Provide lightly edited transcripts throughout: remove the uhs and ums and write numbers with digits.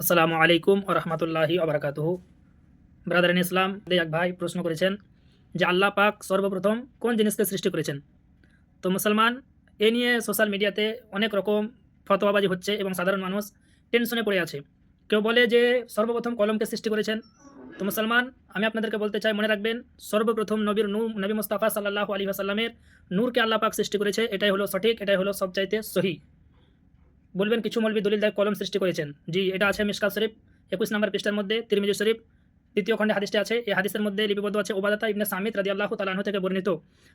আসসালামু আলাইকুম ও রহমতুল্লাহি ওবরাকাতুহু। ব্রাদার ইন ইসলাম এক ভাই প্রশ্ন করেছেন যে আল্লাহ পাক সর্বপ্রথম কোন জিনিসকে সৃষ্টি করেছেন। তো মুসলমান এ নিয়ে সোশ্যাল মিডিয়াতে অনেক রকম ফতোয়াবাজি হচ্ছে এবং সাধারণ মানুষ টেনশনে পড়ে আছে। কেউ বলে যে সর্বপ্রথম কলমকে সৃষ্টি করেছেন। তো মুসলমান, আমি আপনাদেরকে বলতে চাই, মনে রাখবেন সর্বপ্রথম নবী মুস্তাফা সাল্লাল্লাহু আলাইহি ওয়াসাল্লামের নূরকে আল্লাহ পাক সৃষ্টি করেছে। এটাই হলো সঠিক, এটাই হলো সবচাইতে সহি। বলবেন কিছু মৌলবি দলিল দেয় কলম সৃষ্টি করেছেন। জি, এটা আছে মিশকাত শরীফ 21 নম্বর পৃষ্ঠার মধ্যে, তিরমিজি শরীফ 2য় খণ্ডে হাদিসটি আছে। এই হাদিসের মধ্যে লিপিবদ্ধ আছে উবাদাতা ইবনে সামিত রাদিয়াল্লাহু তাআলা আনহু থেকে বর্ণিত।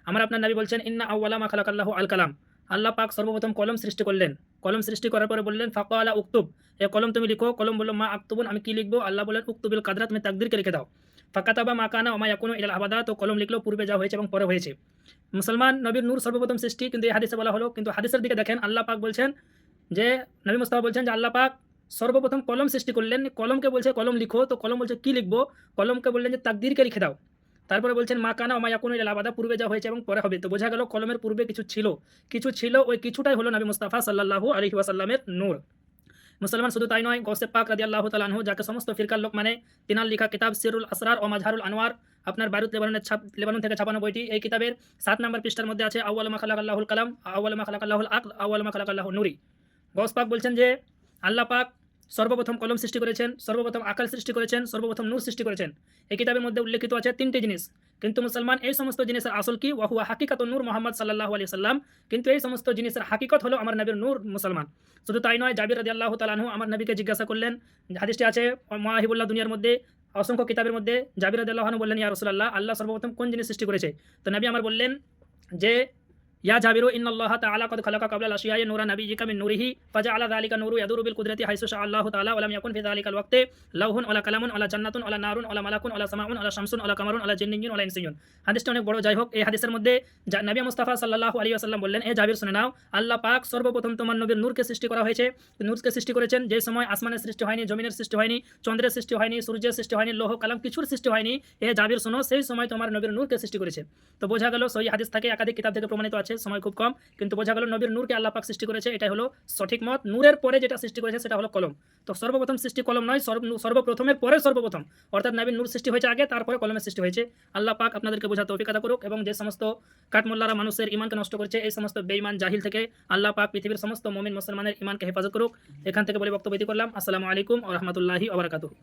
আমার আপনার নবী বলছেন, ইন্না আউওয়ালা মা খালাকাল্লাহু আল কালাম। আল্লাহ পাক সর্বপ্রথম কলম সৃষ্টি করলেন। কলম সৃষ্টি করার পরে বললেন, ফাকালা উকতুব, এ কলম তুমি লিখো। কলম বলল, মা আকতুবুন, আমি কি লিখবো? আল্লাহ বললেন, উকতুবিল কাদরা, তুমি তাকদীরকে লিখে দাও। ফাকাতাবা মা কানা ওয়া মা ইয়াকুনু ইলাল আবাদা, তো কলম লিখলো পূর্বে যা হয়েছে এবং পরে হয়েছে। মুসলমান, নবীর নূর সর্বপ্রথম সৃষ্টি কিন্তু এই হাদিসে বলা হলো, কিন্তু হাদিসের দিকে দেখেন আল্লাহ পাক বলছেন যে নবী মুস্তাফা বলছেন যে আল্লাহ পাক সর্বপ্রথম কলম সৃষ্টি করলেন। কলমকে বলছে কলম লিখো, তো কলম বলছে কি লিখবো? কলমকে বললেন যে তাকদীরকে লিখে দাও। তারপরে বলছেন মা কানা ওয়া মা ইয়াকুনু ইলাল আবাদা, পূর্বে যা হয়েছে এবং পরে হবে। তো বোঝা গেল কলমের পূর্বে কিছু ছিল, ওই কিছুটাই হলো নবী মুস্তাফা সাল্লাল্লাহু আলাইহি ওয়াসাল্লামের নূর। মুসলমান, শুধু তাই নয়, গৌসে পাক রাদিয়াল্লাহু তাআলা আনহু, যাকে সমস্ত ফিরকার লোক মানে, তিনার লিখা কিতাব সিরুল আসরার ও মাজহারুল আনওয়ার, আপনার বাইরুত লেবানন থেকে ছাপানো বইটি। এই কিতাবের 7 নম্বর পৃষ্ঠার মধ্যে আছে আউয়ালু মা খালাকাল্লাহুল কালাম, আউয়ালু মা খালাকাল্লাহুল আকল, আউয়ালু মা খালাকাল্লাহুন নূরি। গৌস পাক বলছেন যে আল্লাহ পাক সর্বপ্রথম কলম সৃষ্টি করেছেন, সর্বপ্রথম আকাল সৃষ্টি করেছেন, সর্বপ্রথম নূর সৃষ্টি করেছেন। এই কিতাবের মধ্যে উল্লেখিত আছে 3টি জিনিস। কিন্তু মুসলমান, এই সমস্ত জিনিসের আসল কি? ওয়া হুয়া হাকিকাতুন নূর মুহাম্মদ সাল্লাল্লাহু আলাইহি সাল্লাম। কিন্তু এই সমস্ত জিনিসের হাকিকত হলো আমার নবীর নূর। মুসলমান, শুধু তাই নয়, জাবির রাদিয়াল্লাহু তাআলা আনহু আমার নবীকে জিজ্ঞাসা করলেন। হাদিসটি আছে মাওয়াহিবুল্লাহ দুনিয়ার মধ্যে, অসংখ্য কিতাবের মধ্যে। জাবির রাদিয়াল্লাহু আনহু বললেন, ইয়া রাসূলুল্লাহ, আল্লাহ সর্বপ্রথম কোন জিনিস সৃষ্টি করেছে? তো নবী আমার বললেন যে ইয়া জাবিরু, ইন্নাল্লাহা তাআলা কদ খালাকা ক্বাবলাল আশিয়া'i নূরা নাবিয়্যিকা মিন নূরিহি ফাজাআলা যালিকা নূরু ইয়াদুরু বিল কুদরাতি হাইসু শাআ আল্লাহু তাআলা ওয়া লাম ইয়াকুন ফি যালিকাল ওয়াক্তি লাউহুন ওয়ালা কালামুন ওয়ালা জান্নাতুন ওয়ালা নারুন ওয়ালা মালাকুন ওয়ালা সামাউন ওয়ালা শামসুন ওয়ালা কামারুন ওয়ালা জিন্নিয়্যুন ওয়ালা ইনসিয়্যুন। হাদিসটা অনেক বড়, যাই হোক। এই হাদিসের মধ্যে নবী মুস্তাফা সাল্লাল্লাহু আলাইহি ওয়াসাল্লাম বললেন, এ জাবির শুনে নাও, আল্লাহ পাক সর্বপ্রথম তোমার নবীর নূরকে সৃষ্টি করা হয়েছে। নূরকে সৃষ্টি করেছেন যে সময় আসমানের সৃষ্টি হয়নি, জমিনের সৃষ্টি হয়নি, চন্দ্রের সৃষ্টি হয়নি, সূর্যের সৃষ্টি হয়নি, লৌহ কালাম কিছুর সৃষ্টি হয়নি। এ জাবির শোনো, সেই সময় তোমার নবীর নূরকে সৃষ্টি করেছে। তো বোঝা গেল, সহি হাদিস থাকে, একাধিক কিতাব থেকে প্রমাণিত আছে, সময় খুব কম, কিন্তু বোঝা গেল নবীর নূরকে আল্লাহ পাক সৃষ্টি করেছে। এটাই হলো সঠিক মত। নূরের পরে যেটা সৃষ্টি করেছে সেটা হলো কলম। তো সর্বপ্রথম সৃষ্টি কলম নয়, সর্বপ্রথমের পরে সর্বপ্রথম, অর্থাৎ নবীর নূর সৃষ্টি হয়েছে আগে, তারপরে কলমের সৃষ্টি হয়েছে। আল্লাহ পাক আপনাদেরকে বোঝার তৌফিক আতা করুক, এবং যে সমস্ত কাঠমোল্লারা মানুষের ইমানকে নষ্ট করছে, এই সমস্ত বেঈমান জাহিল থেকে আল্লাহ পাক পৃথিবীর সমস্ত মুমিন মুসলমানের ইমানকে হেফাজত করুক। এখান থেকে বলে বক্তব্য করলাম। আসসালামু আলাইকুম ওয়া রাহমাতুল্লাহি ওয়া বারাকাতুহু।